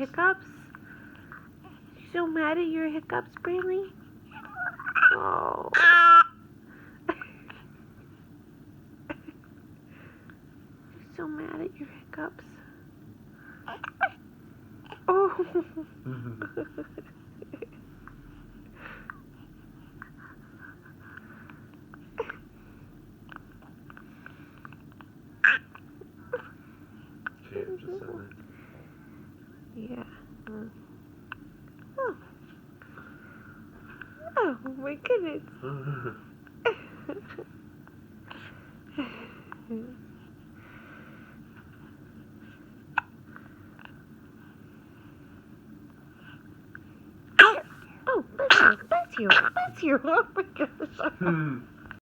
hiccups? You so mad at your hiccups, Brantley? Oh. You're so mad at your hiccups. Oh. Okay, just sit there. Yeah. Oh. Oh my goodness. Oh, bless you. Oh my gosh.